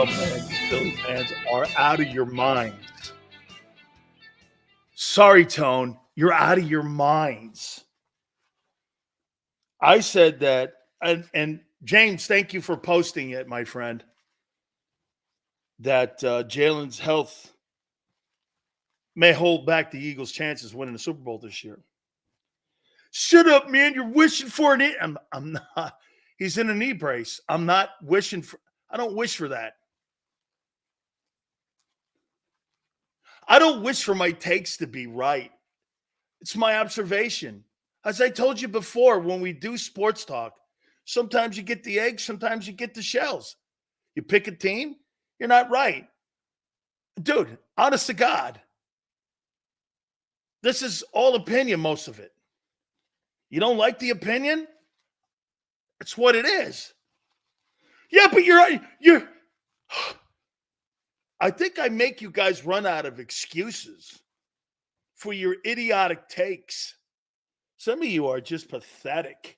Oh, man, you Philly fans are out of your minds. Sorry, Tone. You're out of your minds. I said that, and James, thank you for posting it, my friend, that Jalen's health may hold back the Eagles' chances of winning the Super Bowl this year. Shut up, man. You're wishing for an knee. I'm not. He's in a knee brace. I'm not wishing for – I don't wish for that. I don't wish for my takes to be right. It's my observation. As I told you before, when we do sports talk, sometimes you get the eggs, sometimes you get the shells. You pick a team, you're not right. Dude, honest to God, this is all opinion, most of it. You don't like the opinion? It's what it is. Yeah, but you're I think I make you guys run out of excuses for your idiotic takes. Some of you are just pathetic.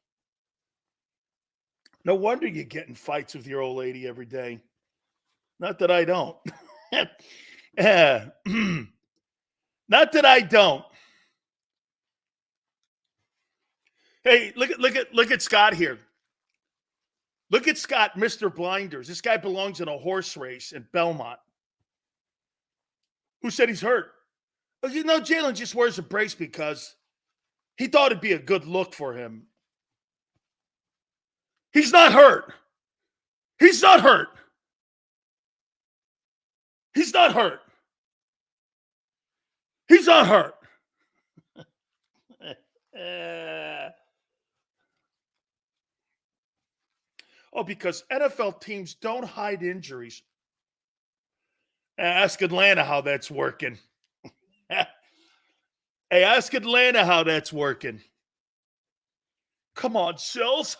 No wonder you get in fights with your old lady every day. Not that I don't. Not that I don't. Hey, look at Scott here. Look at Scott, Mr. Blinders. This guy belongs in a horse race in Belmont. Who said he's hurt? Well, you know, Jalen just wears a brace because he thought it'd be a good look for him. He's not hurt. He's not hurt. He's not hurt. He's not hurt. Because NFL teams don't hide injuries. Ask Atlanta how that's working. Hey, ask Atlanta how that's working. Come on, Sills.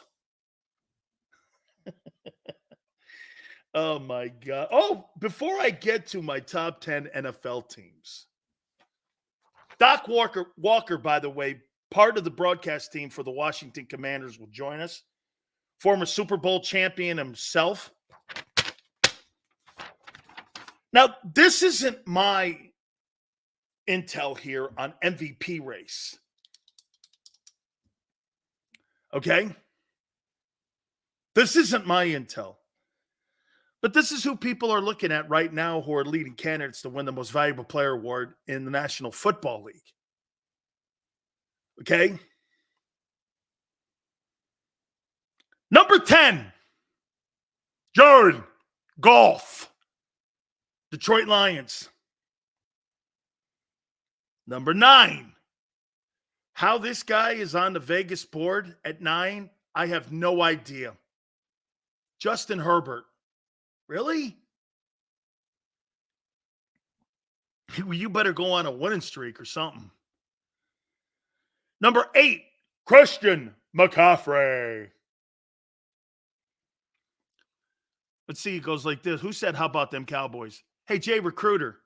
Oh, my God. Oh, before I get to my top 10 NFL teams, Doc Walker, by the way, part of the broadcast team for the Washington Commanders, will join us. Former Super Bowl champion himself. Now, this isn't my intel here on MVP race. Okay? This isn't my intel. But this is who people are looking at right now who are leading candidates to win the Most Valuable Player Award in the National Football League. Okay? Number 10, Jared Goff, Detroit Lions. Number 9, how this guy is on the Vegas board at 9, I have no idea. Justin Herbert. Really? You better go on a winning streak or something. Number 8, Christian McCaffrey. Let's see, it goes like this. Who said, how about them Cowboys? Hey, Jay Recruiter,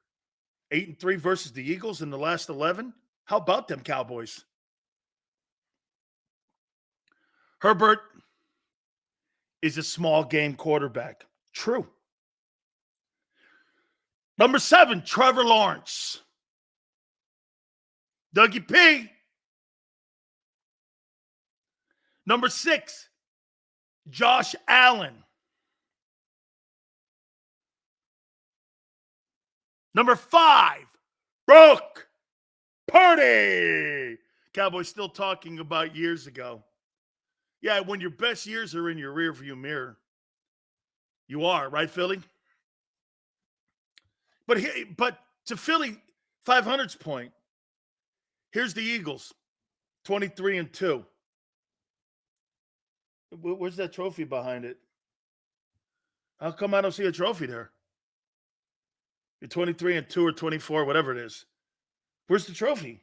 8-3 versus the Eagles in the last 11? How about them Cowboys? Herbert is a small game quarterback. True. Number 7, Trevor Lawrence. Dougie P. Number 6, Josh Allen. Number 5, Brock Purdy. Cowboys still talking about years ago. Yeah, when your best years are in your rearview mirror. You are, right, Philly? But to Philly 500's point, here's the Eagles, 23-2. Where's that trophy behind it? How come I don't see a trophy there? You're 23-2 or 24, whatever it is. Where's the trophy?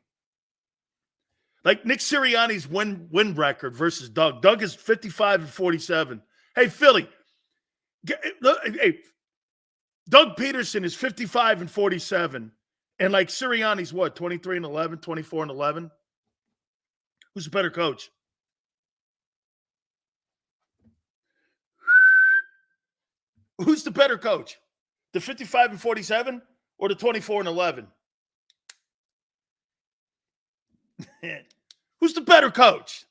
Like Nick Sirianni's win record versus Doug. Doug is 55-47. Hey, Philly. Hey, Doug Peterson is 55-47. And like Sirianni's what, 23-11, 24-11? Who's a better coach? Who's the better coach? The 55-47 or the 24-11? Who's the better coach?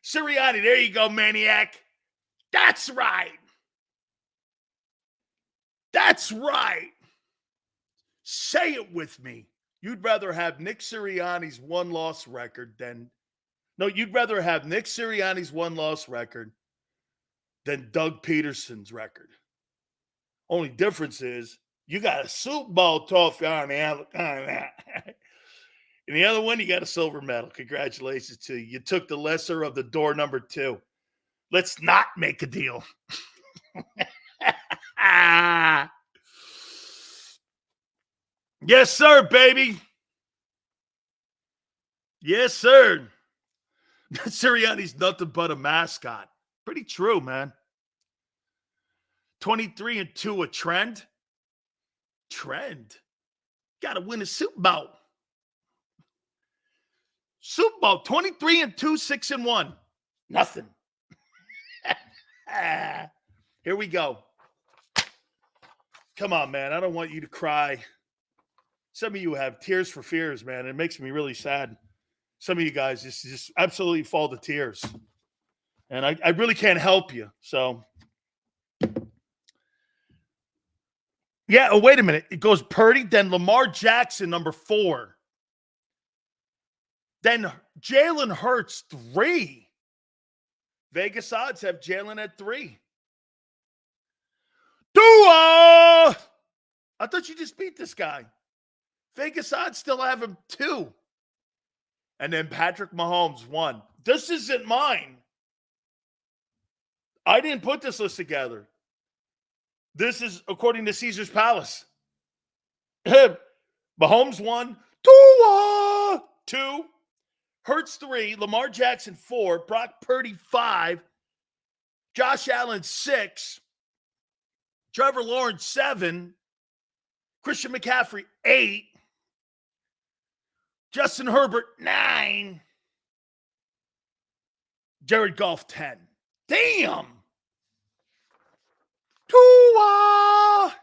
Sirianni, there you go, maniac. That's right. That's right. Say it with me. You'd rather have Nick Sirianni's one-loss record than you'd rather have Nick Sirianni's one-loss record than Doug Peterson's record. Only difference is you got a Super Bowl trophy on the other. And the other one, you got a silver medal. Congratulations to you. You took the lesser of the door number 2. Let's not make a deal. Yes, sir, baby. Yes, sir. Sirianni's nothing but a mascot. Pretty true, man. 23-2, a trend. Trend. Got to win a Super Bowl. Super Bowl, 23-2, 6-1. Nothing. Here we go. Come on, man. I don't want you to cry. Some of you have tears for fears, man. It makes me really sad. Some of you guys just absolutely fall to tears. And I really can't help you. So, yeah. Oh, wait a minute. It goes Purdy, then Lamar Jackson, number 4. Then Jalen Hurts, 3. Vegas odds have Jalen at 3. Dua! I thought you just beat this guy. Vegas odds still have him 2. And then Patrick Mahomes, 1. This isn't mine. I didn't put this list together. This is according to Caesar's Palace. Mahomes, 1. Tua, 2. Hurts, 3. Lamar Jackson, 4. Brock Purdy, 5. Josh Allen, 6. Trevor Lawrence, 7. Christian McCaffrey, 8. Justin Herbert, 9. Jared Goff, 10. Damn! Tua!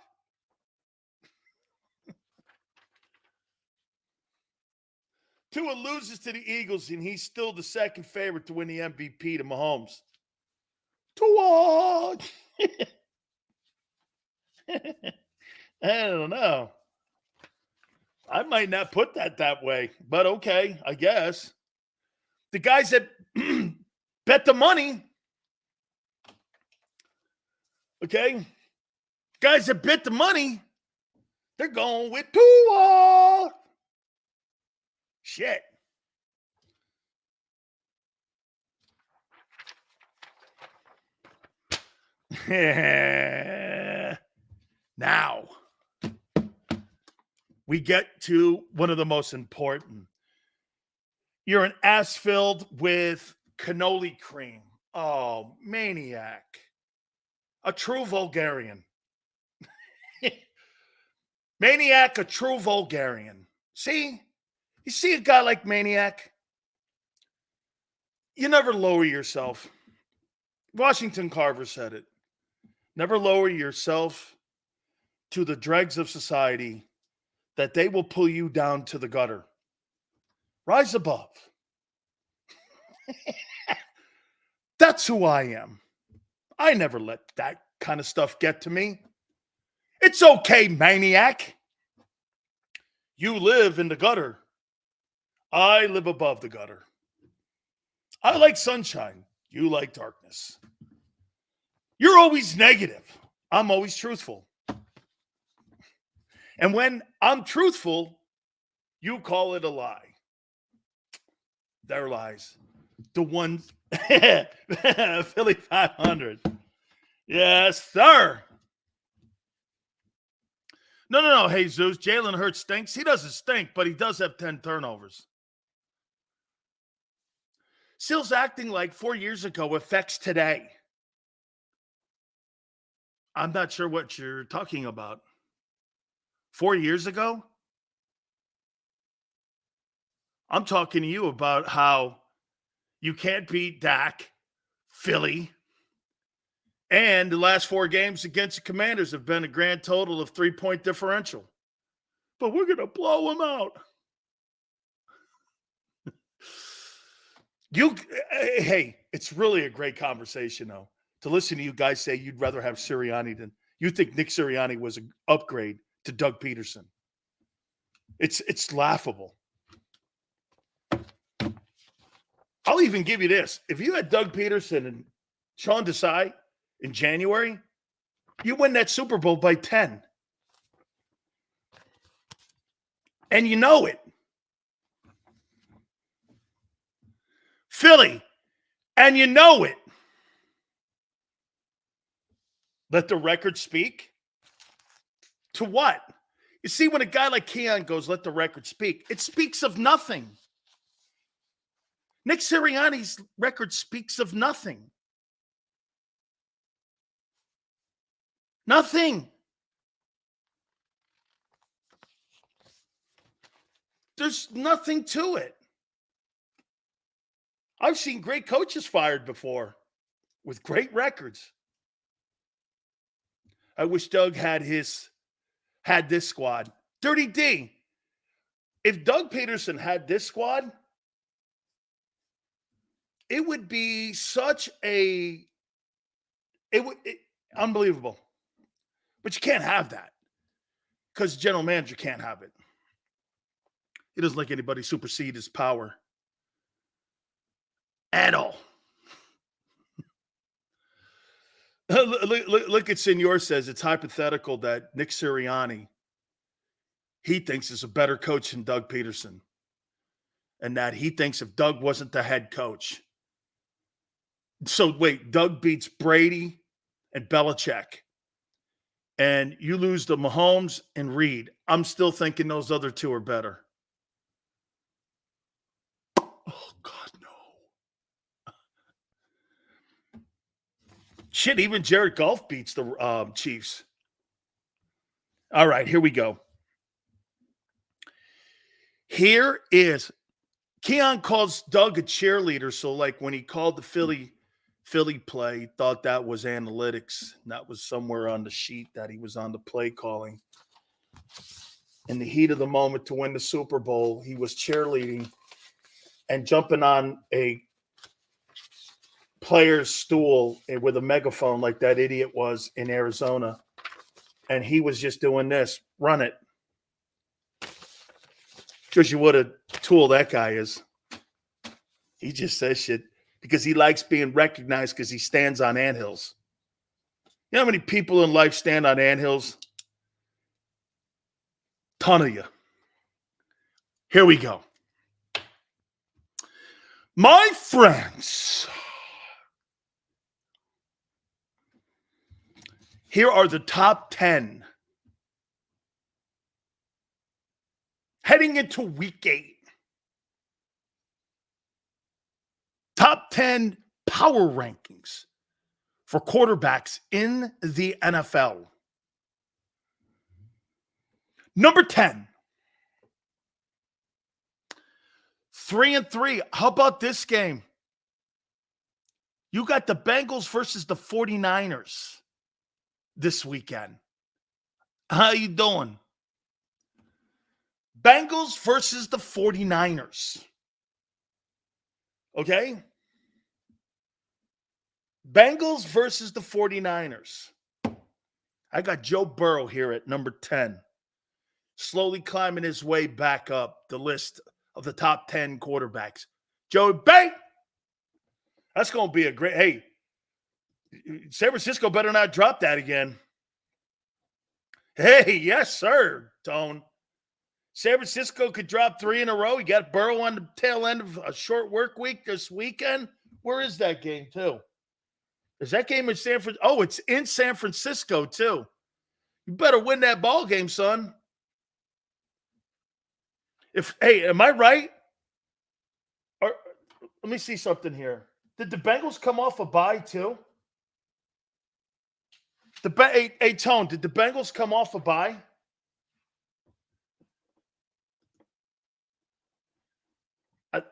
Tua loses to the Eagles, and he's still the second favorite to win the MVP to Mahomes. Tua! I don't know. I might not put that way, but okay, I guess. The guys that bet the money, okay? Guys that bet the money, they're going with Tua. Shit. Now, we get to one of the most important. You're an ass filled with cannoli cream. Oh, maniac. A true vulgarian. Maniac, a true vulgarian. See? You see a guy like Maniac? You never lower yourself. Washington Carver said it. Never lower yourself to the dregs of society that they will pull you down to the gutter. Rise above. That's who I am. I never let that kind of stuff get to me. It's okay, maniac. You live in the gutter. I live above the gutter. I like sunshine. You like darkness. You're always negative. I'm always truthful. And when I'm truthful, you call it a lie. They're lies. The ones, Philly 500. Yes, sir. No, Jesus. Jalen Hurts stinks. He doesn't stink, but he does have 10 turnovers. Sil's acting like 4 years ago affects today. I'm not sure what you're talking about. 4 years ago? I'm talking to you about how you can't beat Dak, Philly, And the last 4 games against the Commanders have been a grand total of 3-point differential. But we're going to blow them out. Hey, it's really a great conversation, though, to listen to you guys say you'd rather have Sirianni than you think Nick Sirianni was an upgrade to Doug Peterson. It's laughable. I'll even give you this. If you had Doug Peterson and Sean Desai in January, you win that Super Bowl by 10. And you know it. Philly, and you know it. Let the record speak? To what? You see, when a guy like Keon goes, let the record speak, it speaks of nothing. Nick Sirianni's record speaks of nothing. Nothing. There's nothing to it. I've seen great coaches fired before with great records. I wish Doug had this squad. Dirty D. If Doug Peterson had this squad, it would be such unbelievable. But you can't have that because the general manager can't have it. He doesn't let anybody supersede his power at all. Look at Senor says it's hypothetical that Nick Sirianni, he thinks is a better coach than Doug Peterson. And that he thinks if Doug wasn't the head coach. So wait, Doug beats Brady and Belichick. And you lose to Mahomes and Reed. I'm still thinking those other two are better. Oh, God, no. Shit, even Jared Goff beats the Chiefs. All right, here we go. Here is Keon calls Doug a cheerleader. So, like when he called the Philly play, he thought that was analytics. That was somewhere on the sheet that he was on the play calling. In the heat of the moment to win the Super Bowl, he was cheerleading and jumping on a player's stool with a megaphone like that idiot was in Arizona. And he was just doing this. Run it. Because you what a tool that guy is. He just says shit because he likes being recognized because he stands on anthills. You know how many people in life stand on anthills? Ton of you. Here we go. My friends, here are the top 10 heading into week 8. Top 10 power rankings for quarterbacks in the NFL. Number 10. 3-3. How about this game? You got the Bengals versus the 49ers this weekend. How you doing? Bengals versus the 49ers. Okay? Bengals versus the 49ers. I got Joe Burrow here at number 10. Slowly climbing his way back up the list of the top 10 quarterbacks. Joe Bang! That's going to be a great... Hey, San Francisco better not drop that again. Hey, yes, sir, Tone. San Francisco could drop 3 in a row. You got Burrow on the tail end of a short work week this weekend. Where is that game, too? Is that game in San Francisco? Oh, it's in San Francisco, too. You better win that ball game, son. Hey, am I right? Or, let me see something here. Did the Bengals come off a bye, too? Hey, Tone, did the Bengals come off a bye?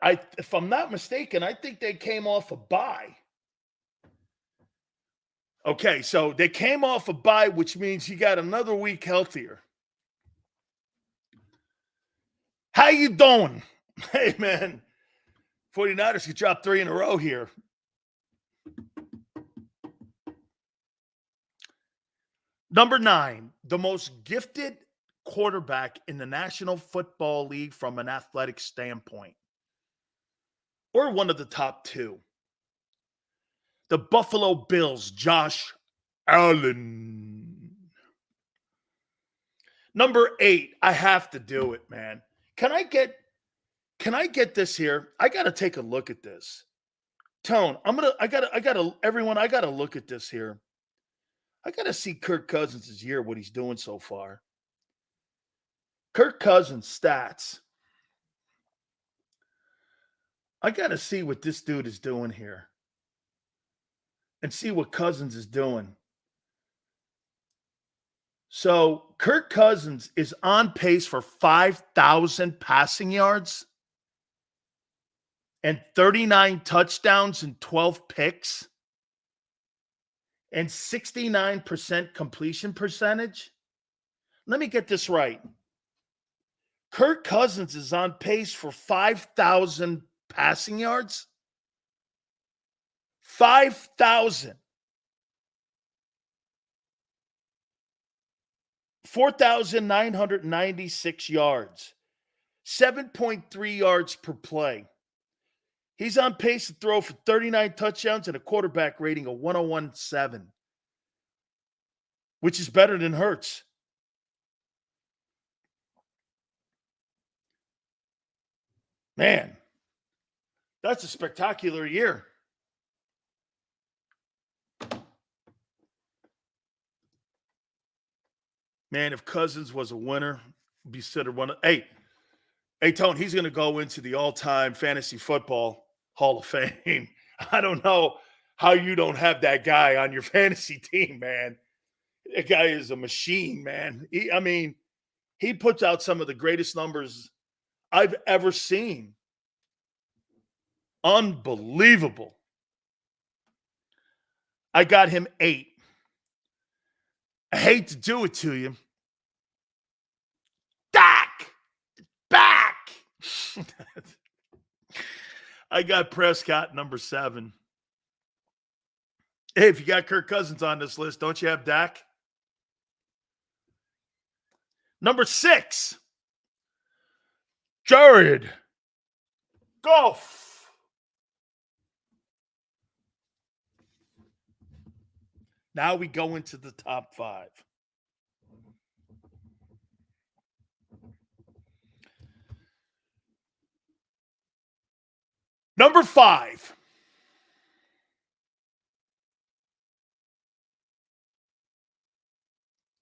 If I'm not mistaken, I think they came off a bye. Okay, so they came off a bye, which means you got another week healthier. How you doing? Hey, man. 49ers could drop 3 in a row here. Number 9, the most gifted quarterback in the National Football League from an athletic standpoint, or one of the top 2. The Buffalo Bills, Josh Allen. Number 8, I have to do it, man. Can I get this here? I got to take a look at this. Tone, I got to look at this here. I got to see Kirk Cousins' year, what he's doing so far. Kirk Cousins stats. I got to see what this dude is doing here and see what Cousins is doing. So Kirk Cousins is on pace for 5,000 passing yards and 39 touchdowns and 12 picks and 69% completion percentage. Let me get this right. Kirk Cousins is on pace for 5,000 passing yards. 5,000. 4,996 yards. 7.3 yards per play. He's on pace to throw for 39 touchdowns and a quarterback rating of 101.7, which is better than Hurts. Man, that's a spectacular year. Man, if Cousins was a winner, be considered one of. Hey, Tone, he's going to go into the all-time fantasy football Hall of Fame. I don't know how you don't have that guy on your fantasy team, man. That guy is a machine, man. He puts out some of the greatest numbers I've ever seen. Unbelievable. I got him 8. I hate to do it to you. Back. I got Prescott number 7. Hey, if you got Kirk Cousins on this list, don't you have Dak? Number 6, Jared Goff. Now we go into the top 5. Number 5.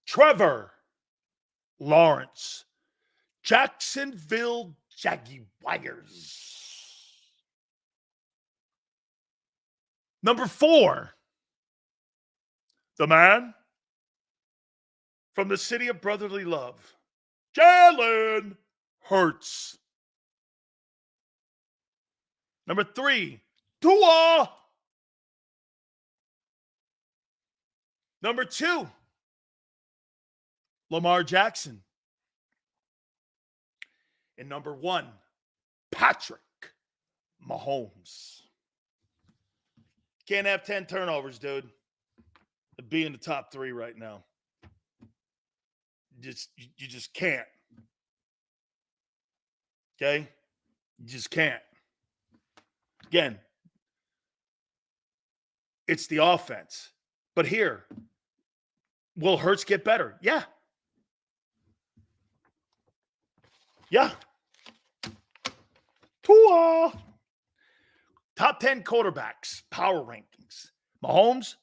Trevor Lawrence. Jacksonville Jaguars. Number 4. The man from the city of brotherly love, Jalen Hurts. Number 3, Tua. Number 2, Lamar Jackson. And number 1, Patrick Mahomes. Can't have 10 turnovers, dude. To be in the top 3 right now. You just can't. Okay? You just can't. Again, it's the offense. But here, will Hurts get better? Yeah. Tua. Top 10 quarterbacks, power rankings. Mahomes,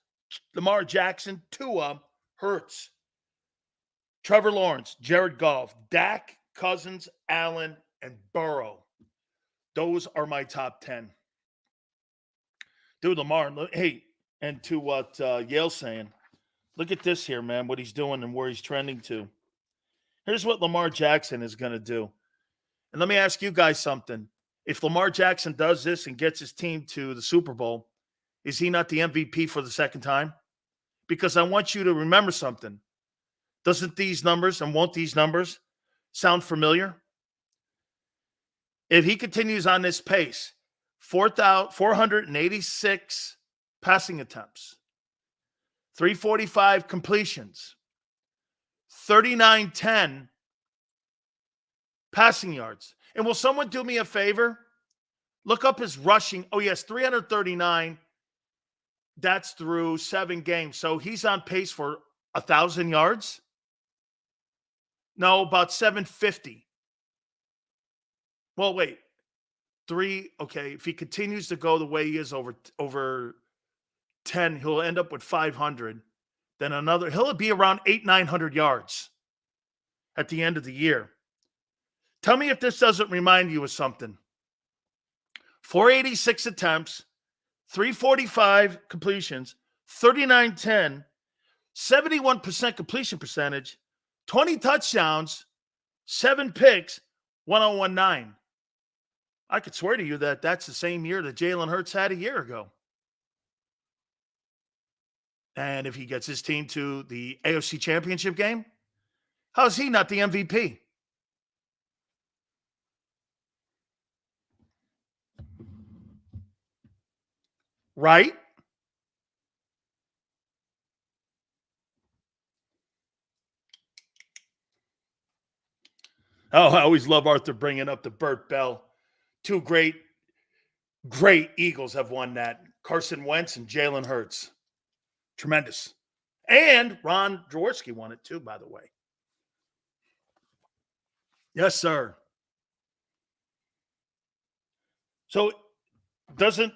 Lamar Jackson, Tua, Hurts, Trevor Lawrence, Jared Goff, Dak, Cousins, Allen, and Burrow. Those are my top 10. Dude, Lamar, hey, and to what Yale's saying, look at this here, man, what he's doing and where he's trending to. Here's what Lamar Jackson is going to do. And let me ask you guys something. If Lamar Jackson does this and gets his team to the Super Bowl, is he not the MVP for the second time? because I want you to remember something. Doesn't these numbers and won't these numbers sound familiar? If he continues on this pace, 486 passing attempts, 345 completions, 3910 passing yards. And will someone do me a favor? Look up his rushing. Oh, yes, 339. That's through 7 games. So he's on pace for 1,000 yards? No, about 750. Well, wait. 3, okay, if he continues to go the way he is over 10, he'll end up with 500. Then he'll be around 900 yards at the end of the year. Tell me if this doesn't remind you of something. 486 attempts, 345 completions, 3910, 71% completion percentage, 20 touchdowns, 7 picks, 1019. I could swear to you that that's the same year that Jalen Hurts had a year ago. And if he gets his team to the AFC Championship game, how is he not the MVP? Right? Oh, I always love Arthur bringing up the Burt Bell. 2 great Eagles have won that. Carson Wentz and Jalen Hurts. Tremendous. And Ron Jaworski won it too, by the way. Yes, sir. So doesn't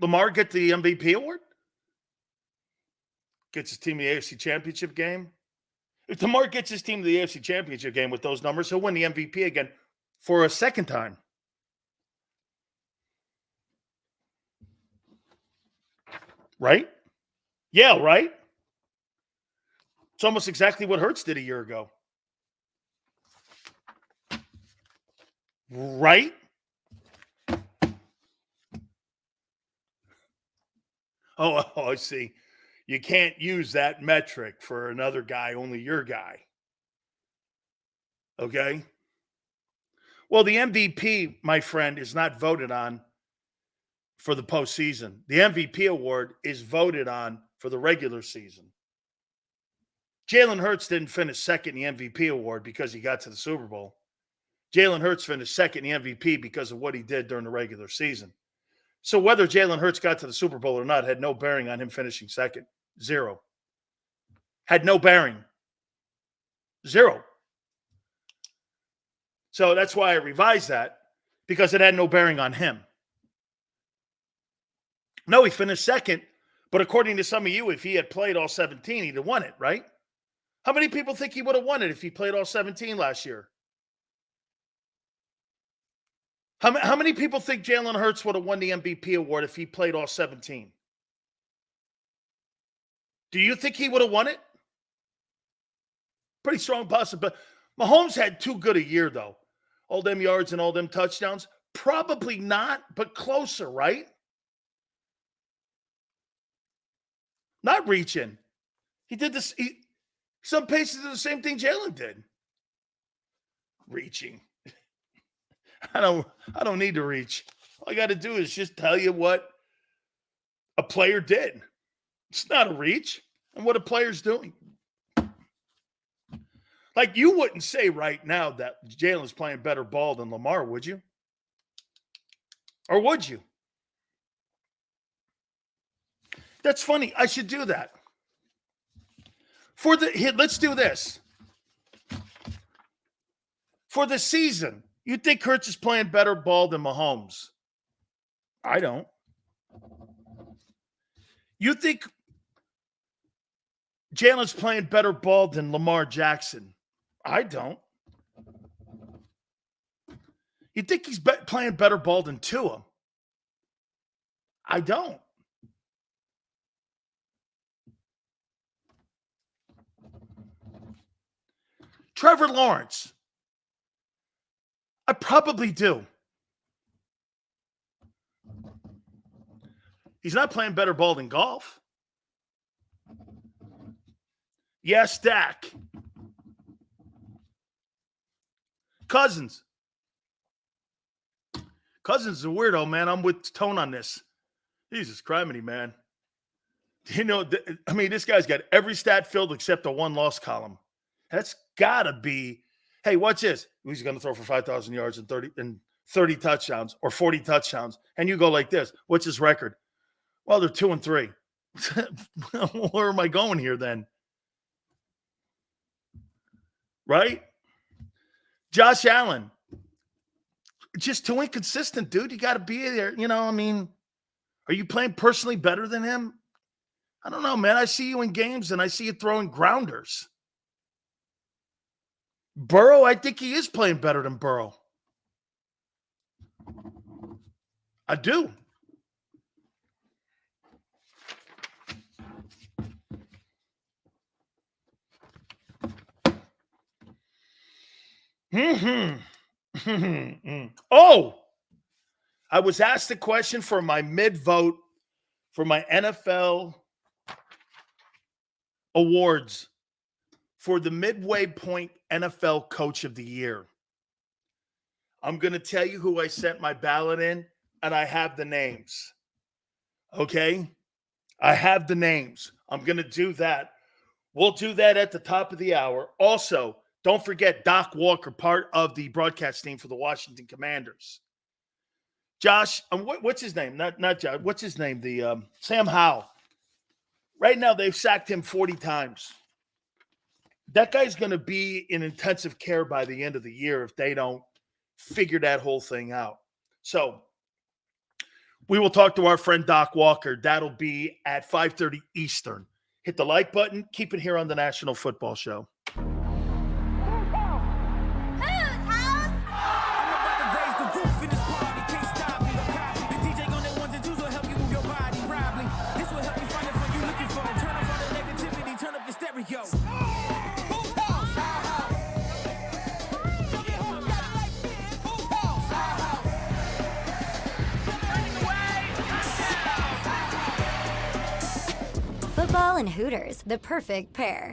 Lamar get the MVP award? Gets his team the AFC Championship game? If Lamar gets his team to the AFC Championship game with those numbers, he'll win the MVP again for a second time. Right? Yeah, right? It's almost exactly what Hurts did a year ago. Right? Oh, I see. You can't use that metric for another guy, only your guy. Okay? Well, the MVP, my friend, is not voted on for the postseason. The MVP award is voted on for the regular season. Jalen Hurts didn't finish second in the MVP award because he got to the Super Bowl. Jalen Hurts finished second in the MVP because of what he did during the regular season. So whether Jalen Hurts got to the Super Bowl or not had no bearing on him finishing second. 0. Had no bearing. 0. So that's why I revised that, because it had no bearing on him. No, he finished second, but according to some of you, if he had played all 17, he'd have won it, right? How many people think he would have won it if he played all 17 last year? How many people think Jalen Hurts would have won the MVP award if he played all 17? Do you think he would have won it? Pretty strong possibility. Mahomes had too good a year, though. All them yards and all them touchdowns. Probably not, but closer, right? Not reaching. He did this. Some paces did the same thing Jalen did. Reaching. I don't need to reach. All I got to do is just tell you what a player did. It's not a reach. And what a player's doing. Like, you wouldn't say right now that Jalen's playing better ball than Lamar, would you? Or would you? That's funny. I should do that. Let's do this. For the season, you think Hurts is playing better ball than Mahomes? I don't. You think Jalen's playing better ball than Lamar Jackson? I don't. You think he's playing better ball than Tua? I don't. Trevor Lawrence? I probably do. He's not playing better ball than golf. Yes, Dak. Cousins. Cousins is a weirdo, man. I'm with Tone on this. Jesus criminy, man. You know, this guy's got every stat filled except the one loss column. That's got to be, hey, watch this. He's going to throw for 5,000 yards and 30 touchdowns or 40 touchdowns. And you go like this. What's his record? Well, they're 2-3. Where am I going here then? Right? Josh Allen. Just too inconsistent, dude. You got to be there. Are you playing personally better than him? I don't know, man. I see you in games and I see you throwing grounders. Burrow, I think he is playing better than Burrow. I do. Oh, I was asked a question for my mid-vote for my NFL awards for the Midway Point NFL Coach of the Year. I'm going to tell you who I sent my ballot in, and I have the names. Okay? I have the names. I'm going to do that. We'll do that at the top of the hour. Also, don't forget Doc Walker, part of the broadcast team for the Washington Commanders. Josh, what's his name? Not Josh. What's his name? The Sam Howell. Right now, they've sacked him 40 times. That guy's going to be in intensive care by the end of the year if they don't figure that whole thing out. So we will talk to our friend Doc Walker. That'll be at 5:30 Eastern. Hit the like button. Keep it here on the National Football Show. Football and Hooters, the perfect pair.